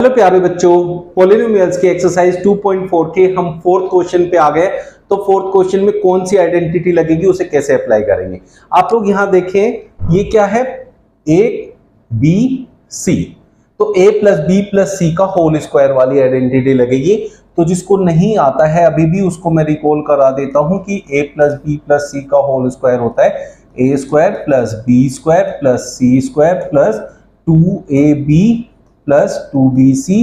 Hello प्यारे बच्चों, polynomials की एक्सरसाइज 2.4 के हम फोर्थ क्वेश्चन पे आ गए। तो फोर्थ क्वेश्चन में कौन सी आइडेंटिटी लगेगी, उसे कैसे अप्लाई करेंगे। आप लोग यहां देखें, ये क्या है, ए बी सी। तो A plus B plus C का होल स्क्वायर वाली आइडेंटिटी लगेगी। तो जिसको नहीं आता है अभी भी उसको मैं रिकॉल करा देता हूं कि A plus B plus C का होल स्क्वायर होता है A square plus B square plus C square plus 2ab plus 2bc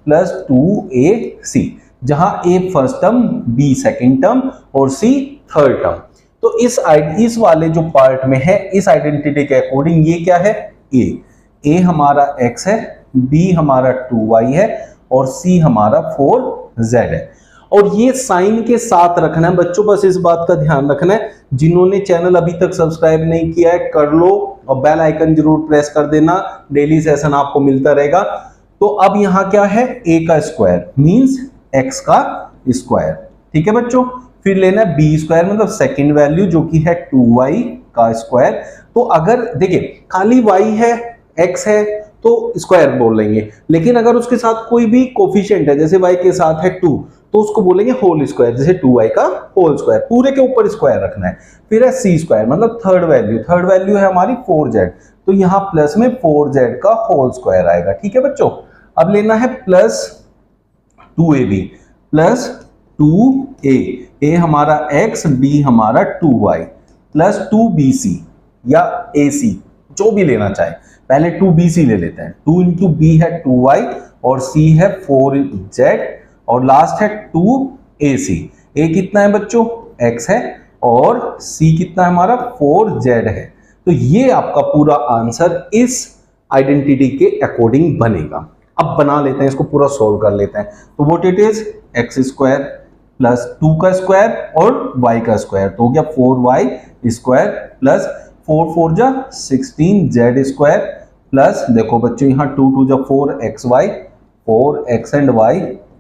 plus 2ac, जहां a first term, b second term और c थर्ड टर्म। तो इस वाले जो पार्ट में है, इस आइडेंटिटी के अकॉर्डिंग ये क्या है, a हमारा x है, b हमारा 2y है और c हमारा 4z है। और ये साइन के साथ रखना है बच्चों, बस इस बात का ध्यान रखना है। जिन्होंने चैनल अभी तक सब्सक्राइब नहीं किया है कर लो और बेल आइकन जरूर प्रेस कर देना, डेली सेशन आपको मिलता रहेगा। तो अब यहां क्या है, a का स्क्वायर मींस x का स्क्वायर, ठीक है बच्चों। फिर लेना है b स्क्वायर मतलब सेकंड वैल्यू जो कि है 2y का स्क्वायर। तो अगर देखिए खाली y है x है तो स्क्वायर बोल लेंगे, लेकिन अगर उसके साथ कोई भी कोफिशिएंट है, जैसे y के साथ है 2, तो उसको बोलेंगे होल स्क्वायर, जैसे 2y का होल स्क्वायर, पूरे के ऊपर स्क्वायर रखना है। फिर है c स्क्वायर मतलब थर्ड वैल्यू है हमारी 4z, तो यहां प्लस में 4z का होल स्क्वायर आएगा, ठीक है बच्चों। अब लेना है प्लस 2ab प्लस 2a हमारा x, b हमारा 2y प्लस 2bc या ac, जो भी लेना चाहे। पहले 2bc ले लेते हैं, 2 इंटू b है 2y और c है 4z और लास्ट है 2ac। a कितना है बच्चों, x है और c कितना है हमारा 4z है। तो ये आपका पूरा आंसर इस आइडेंटिटी के अकॉर्डिंग बनेगा। अब बना लेते हैं, इसको पूरा सोल्व कर लेते हैं। तो what it is, x square plus 2 का स्क्वायर और y का स्क्वायर, तो हो गया 4y स्क्वायर प्लस 4 4 जा 16z स्क्वायर प्लस देखो बच्चों यहाँ 2 2 जा 4xy 4x and y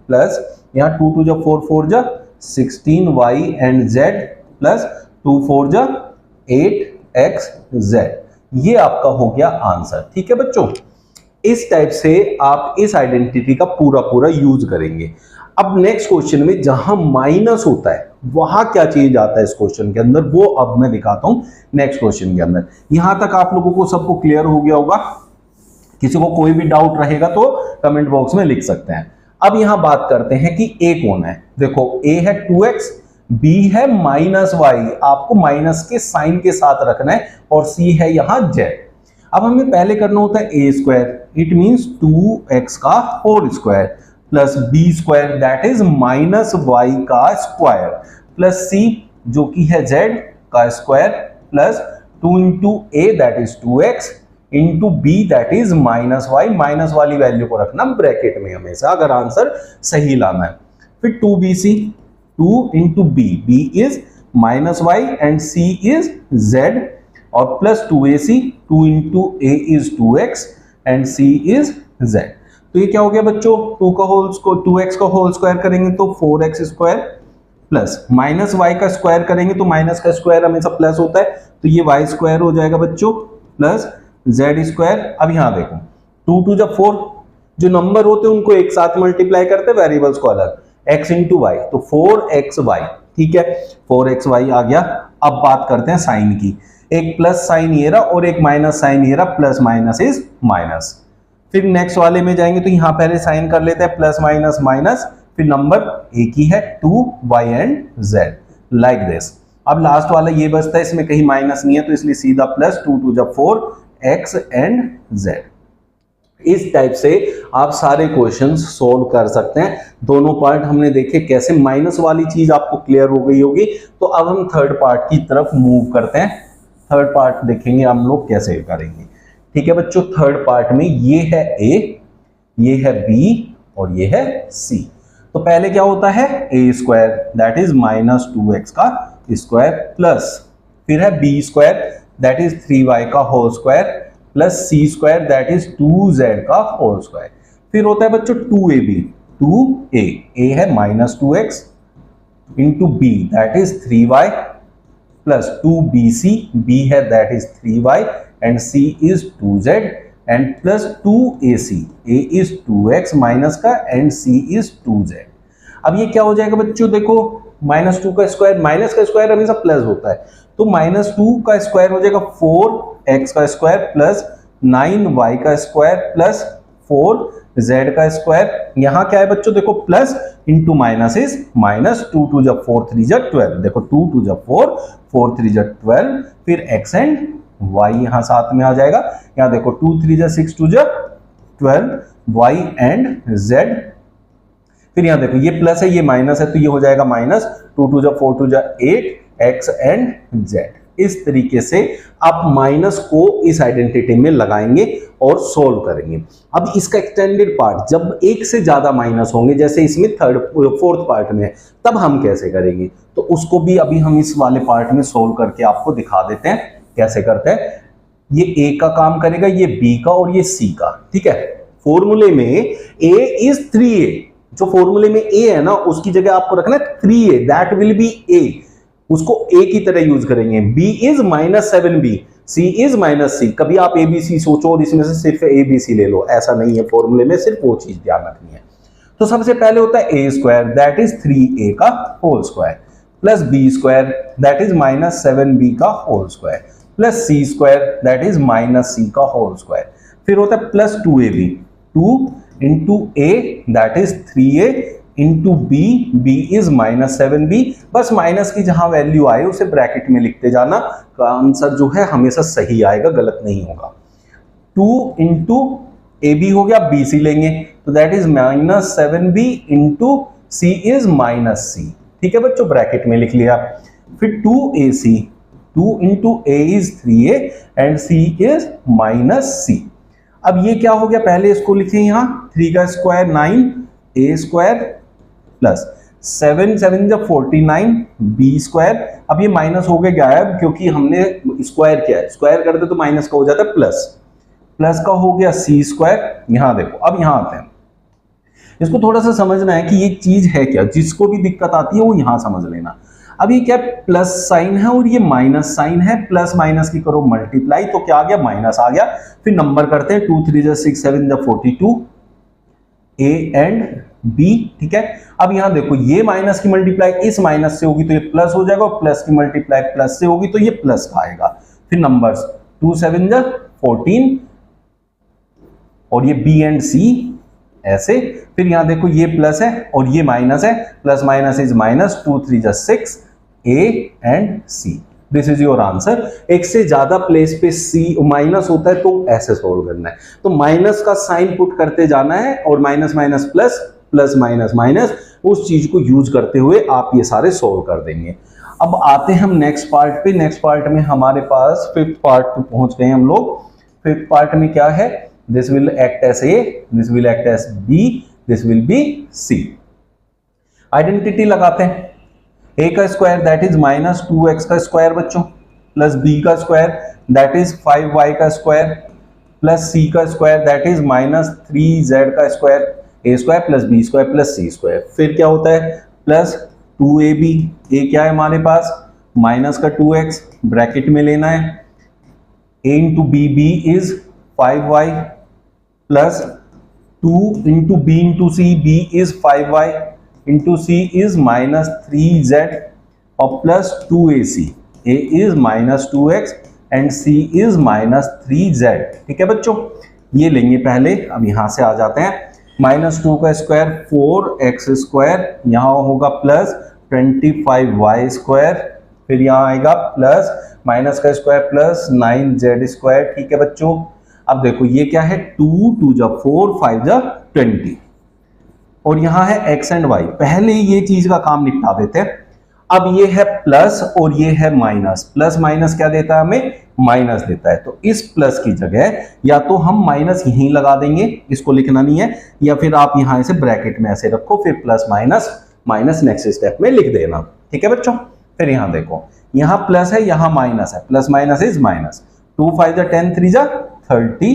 plus यहाँ 2 2 जा 4 4 जा 16y एंड z प्लस 2 4 जा 8xz। ये आपका हो गया आंसर, ठीक है बच्चों। इस टाइप से आप इस आइडेंटिटी का पूरा यूज करेंगे। अब नेक्स्ट क्वेश्चन में जहां माइनस होता है वहां क्या चीज आता है इस क्वेश्चन के अंदर, वो अब मैं दिखाता हूं नेक्स्ट क्वेश्चन के अंदर। यहां तक आप लोगों को सबको क्लियर हो गया होगा। किसी को कोई भी डाउट रहेगा तो कमेंट बॉक्स में लिख सकते हैं। अब यहां बात करते हैं कि a कौन है। देखो a है 2x, b है -y, आपको माइनस के साइन के साथ रखना है और c है यहां z। अब हमें पहले करना होता है a square, it means 2x का whole square plus b square that is -y का स्क्वायर प्लस c जो कि है z का square plus 2 into a that is 2x into b that is -y। Minus वाली वैल्यू को रखना bracket में हमेशा अगर आंसर सही लाना है। फिर 2bc 2 into b is -y and c is z और plus 2ac 2 into a is 2x and c is z। तो ये क्या हो गया बच्चों, 2x का होल स्क्वायर करेंगे तो 4x square plus minus y का स्क्वायर करेंगे तो माइनस का स्क्वायर हमेशा प्लस होता है, तो ये y स्क्वायर हो जाएगा बच्चों प्लस z स्क्वायर। अब यहां देखो 2 2 जब 4, जो नंबर होते हैं उनको एक साथ मल्टीप्लाई करते हैं, वेरिएबल्स को अलग, x इंटू वाई तो 4xy, ठीक है 4xy आ गया। अब बात करते हैं साइन की, एक प्लस साइन ये रहा और एक माइनस साइन ये रहा, प्लस माइनस इज माइनस। फिर नेक्स्ट वाले में जाएंगे तो यहां पहले साइन कर लेते हैं प्लस माइनस माइनस, फिर नंबर एक ही है 2y and z like this. अब लास्ट वाला ये बचता है, इसमें कहीं माइनस नहीं है तो इसलिए सीधा प्लस 2 2 जा 4x एंड z। इस टाइप से आप सारे क्वेश्चंस सोल्व कर सकते हैं। दोनों पार्ट हमने देखे कैसे, माइनस वाली चीज आपको क्लियर हो गई होगी। तो अब हम थर्ड पार्ट की तरफ मूव करते हैं। थर्ड पार्ट देखेंगे हम लोग कैसे करेंगे, ठीक है बच्चों। थर्ड पार्ट में ये है a, ये है b और ये है c। तो पहले क्या होता है, a square that is -2x का स्क्वायर प्लस फिर है b square that is 3y का whole square plus c square that is 2z का होल स्क्वायर। फिर होता है बच्चों 2ab 2a है -2x into b that is 3y plus 2bc, b है that is 3y and c is 2z and plus 2ac, a is 2x minus का and c is 2z। अब ये क्या हो जाएगा बच्चों, देखो -2 का स्क्वायर, माइनस का स्क्वायर हमेशा प्लस होता है, तो -2 का स्क्वायर हो जाएगा 4x का स्क्वायर प्लस 9y का स्क्वायर प्लस 4z का स्क्वायर। यहां क्या है बच्चों, देखो plus into minus is minus, 2 2 जा 4 3 जा 12, देखो 2 2 जा 4 4 3 जा 12, फिर x एंड y यहां साथ में आ जाएगा। यहां देखो 2 3 जा 6 2 जा 12, y एंड z, फिर यहां देखो ये प्लस है ये माइनस है, तो ये हो जाएगा माइनस, 2 2 जा 4 2 जा 8, x एंड z। इस तरीके से आप माइनस को इस आइडेंटिटी में लगाएंगे और सोल्व करेंगे। अब इसका एक्सटेंडेड पार्ट जब एक से ज्यादा माइनस होंगे, जैसे इसमें फोर्थ पार्ट में है, तब हम कैसे करेंगे, तो उसको भी अभी हम इस वाले पार्ट में सोल्व करके आपको दिखा देते हैं कैसे करते हैं। ये a का काम करेगा, ये b का और ये c का, ठीक है। फॉर्मूले में a इज 3a, जो फॉर्मूले में a है ना उसकी जगह आपको रखना है 3a, that will be a, उसको a की तरह यूज करेंगे। b is -7b, c is -c, कभी आप abc सोचो और इसमें से सिर्फ abc ले लो, ऐसा नहीं है, फॉर्मूले में सिर्फ वो चीज ध्यान रखनी है। तो सबसे पहले होता है a square that is 3a का whole square plus b square that is -7b का whole square plus c square that is -c का होल स्क्वायर, फिर होता है plus 2ab, 2 into a that is 3a into b, b is -7b, बस minus की जहां value आए उसे ब्रैकेट में लिखते जाना, का आंसर जो है हमेशा सही आएगा, गलत नहीं होगा। 2 इंटू ab हो गया, bc लेंगे तो that is -7b into c is -c, ठीक है बच्चों, ब्रैकेट में लिख लिया। फिर 2ac, 2 into a is 3a and c is -c। अब ये क्या हो गया, पहले इसको लिखें यहां, 3 का स्क्वायर 9, a स्क्वायर प्लस 7 7 जब 49 b स्क्वायर। अब ये माइनस हो गया गायब क्योंकि हमने स्क्वायर किया है, स्क्वायर करते तो माइनस का हो जाता है प्लस, प्लस का हो गया c स्क्वायर। यहां देखो, अब यहां आते हैं, इसको थोड़ा सा समझना है कि ये चीज है क्या, जिसको भी दिक्कत आती है वो यहां समझ लेना। अब ये क्या प्लस साइन है और ये माइनस साइन है, प्लस माइनस की करो मल्टीप्लाई तो क्या आ गया, माइनस आ गया। फिर नंबर करते हैं, 2 3 जा 6 7 जा 42, a एंड b, ठीक है। अब यहां देखो ये माइनस की मल्टीप्लाई इस माइनस से होगी तो ये प्लस हो जाएगा, और प्लस की मल्टीप्लाई प्लस से होगी तो ये प्लस का आएगा। फिर नंबर्स 2 7 जा 14 और ये b एंड c ऐसे। फिर यहां देखो ये प्लस है और ये माइनस है, प्लस माइनस इज माइनस, 2 3 जा 6, a and c, this is your answer. एक से ज्यादा प्लेस पे c माइनस होता है तो ऐसे सोल्व करना है, तो माइनस का साइन पुट करते जाना है और minus minus plus, plus minus minus, उस चीज को यूज करते हुए आप ये सारे सोल्व कर देंगे। अब आते हैं हम नेक्स्ट पार्ट पे। नेक्स्ट पार्ट में हमारे पास फिफ्थ पार्ट पे पहुंच गए हम लोग। फिफ्थ पार्ट में क्या है, this will act as a, this will act as b, this will be c। Identity लगाते हैं, a का स्क्वायर दैट इज -2x का स्क्वायर बच्चों, प्लस b का स्क्वायर दैट इज 5y का स्क्वायर, प्लस c का स्क्वायर दैट इज -3z का square, a square plus b square plus c square. फिर क्या होता है, प्लस 2ab, a क्या है हमारे पास माइनस का 2x, ब्रैकेट में लेना है, a into b, b is 5y plus 2 into b into c, b is 5y into c is -3z और plus 2ac, a is -2x and c is -3z, ठीक है बच्चों। ये लेंगे पहले, अब यहां से आ जाते हैं, -2 का स्क्वायर 4x स्क्वायर, यहां होगा प्लस 25y स्क्वायर, फिर यहां आएगा प्लस माइनस का स्क्वायर प्लस 9z स्क्वायर, ठीक है बच्चों। अब देखो ये क्या है, 2 2 जा 4 5 जा 20 और यहां है x एंड y। पहले ये चीज का काम निपटा देते हैं। अब ये है प्लस और ये है माइनस, प्लस माइनस क्या देता है हमें, माइनस देता है, तो इस प्लस की जगह या तो हम माइनस यहीं लगा देंगे, इसको लिखना नहीं है, या फिर आप यहां से ब्रैकेट में ऐसे रखो, फिर plus minus minus next step में लिख देना, ठीक है बच्चों। फिर यहां देखो, यहां प्लस है यहां माइनस है, प्लस माइनस इज माइनस, 2 5 जा 10 3 जा 30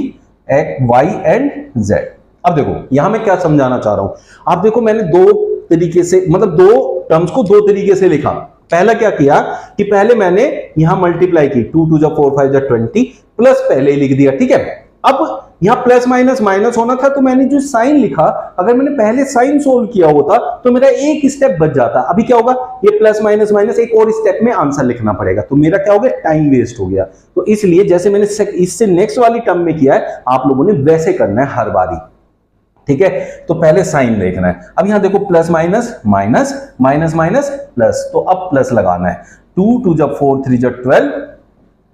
y एंड z। अब देखो यहां मैं क्या समझाना चाह रहा हूं, आप देखो मैंने दो तरीके से, मतलब दो टर्म्स को दो तरीके से लिखा। पहला क्या किया कि पहले मैंने यहां मल्टीप्लाई की, 2 2 जा 4 5 जा 20 प्लस पहले ही लिख दिया, ठीक है। अब यहां प्लस माइनस माइनस होना था, तो मैंने जो साइन लिखा, अगर मैंने पहले साइन सोल्व किया होता तो मेरा एक स्टेप बच जाता। अभी क्या होगा, ये प्लस माइनस माइनस एक और स्टेप में आंसर लिखना पड़ेगा, तो मेरा क्या हो गया, टाइम वेस्ट हो गया। तो इसलिए जैसे मैंने इससे नेक्स्ट वाली टर्म में किया है, आप लोगों ने वैसे करना है हर बारी, ठीक है। तो पहले साइन देखना है। अब यहां देखो plus minus minus minus minus plus, तो अब प्लस लगाना है। 2 2 जब 4 3 जब 12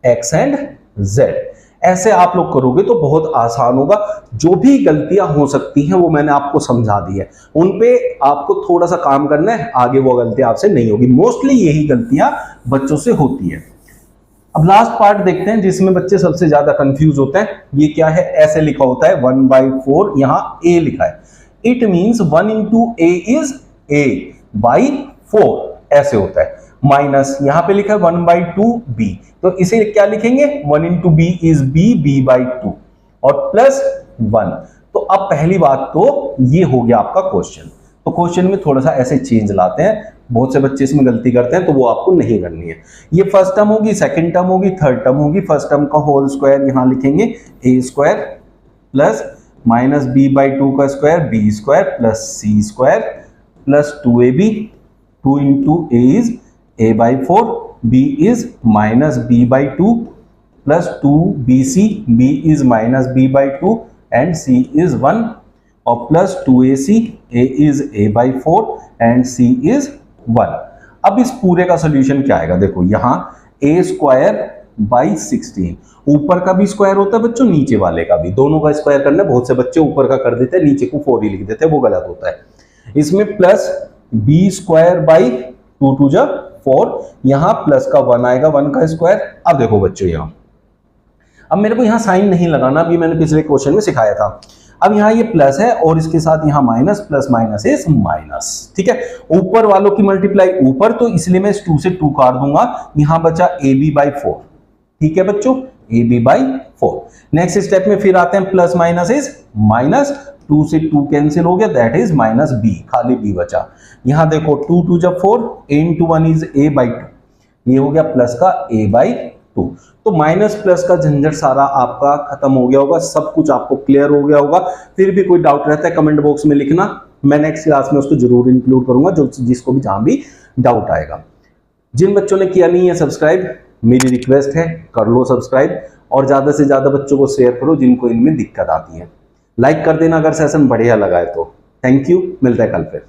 एक्स एंड जेड। ऐसे आप लोग करोगे तो बहुत आसान होगा। जो भी गलतियां हो सकती हैं वो मैंने आपको समझा दी है, उन पे आपको थोड़ा सा काम करना है, आगे वो गलतियां आपसे नहीं होगी। मोस्टली यही गलतियां बच्चों से होती है। अब लास्ट पार्ट देखते हैं जिसमें बच्चे सबसे ज्यादा कंफ्यूज होते हैं। ये क्या है, ऐसे लिखा होता है 1/4, यहां a लिखा है, it means 1 into a is a by 4, ऐसे होता है। माइनस यहां पे लिखा है 1/2 b, तो इसे क्या लिखेंगे, 1 into b इज b/2 और प्लस 1। तो अब पहली बात तो ये हो गया आपका क्वेश्चन। तो क्वेश्चन में थोड़ा सा ऐसे चेंज लाते हैं, बहुत से बच्चे इसमें गलती करते हैं, तो वो आपको नहीं करनी है। ये फर्स्ट टर्म होगी, सेकंड टर्म होगी, थर्ड टर्म होगी। फर्स्ट टर्म का होल स्क्वायर यहां लिखेंगे a square plus minus b/2 का square b square plus c square plus 2ab, 2 into a is a/4, b is minus b/2 plus 2bc, b is minus b/2 and c is 1 और plus 2ac, a is a/4 and c is 1। अब इस पूरे का solution क्या आएगा, देखो यहां a square by 16, ऊपर का भी स्क्वायर होता है बच्चों, नीचे वाले का भी, दोनों का स्क्वायर करना है। बहुत से बच्चे ऊपर का कर देते हैं, नीचे को 4 ही लिख देते हैं, वो गलत होता है। इसमें प्लस b स्क्वायर बाई 2 2 जा 4, यहां प्लस का 1 आएगा, 1 का स्क्वायर। अब देखो बच्चों यहां, अब मेरे को यहां साइन नहीं लगाना, अभी मैंने पिछले क्वेश्चन में सिखाया था। अब यहां ये प्लस है और इसके साथ यहां minus, plus minus is minus, ठीक है। ऊपर वालों की मल्टीप्लाई ऊपर, तो इसलिए मैं इस 2 से 2 काट दूंगा, यहां बचा ab/4, ठीक है बच्चों, ab/4। नेक्स्ट स्टेप में फिर आते हैं, प्लस माइनस इज माइनस, 2 से 2 कैंसिल हो गया, दैट इज माइनस b, खाली b बचा। यहां देखो 2 2 जब 4, a into 1 इज a/2, ये हो गया प्लस का a/2। तो माइनस प्लस का झंझट सारा आपका खत्म हो गया होगा, सब कुछ आपको क्लियर हो गया होगा। फिर भी कोई डाउट रहता है कमेंट बॉक्स में लिखना, मैं नेक्स्ट क्लास में उसको जरूर इंक्लूड करूंगा, जो जिसको भी जहां भी डाउट आएगा। जिन बच्चों ने किया नहीं है सब्सक्राइब, मेरी रिक्वेस्ट है कर लो सब्सक्राइब, और ज्यादा से ज्यादा बच्चों को शेयर करो जिनको इनमें दिक्कत आती है। लाइक कर देना अगर सेशन बढ़िया लगा है तो। थैंक यू, मिलता है कल फिर।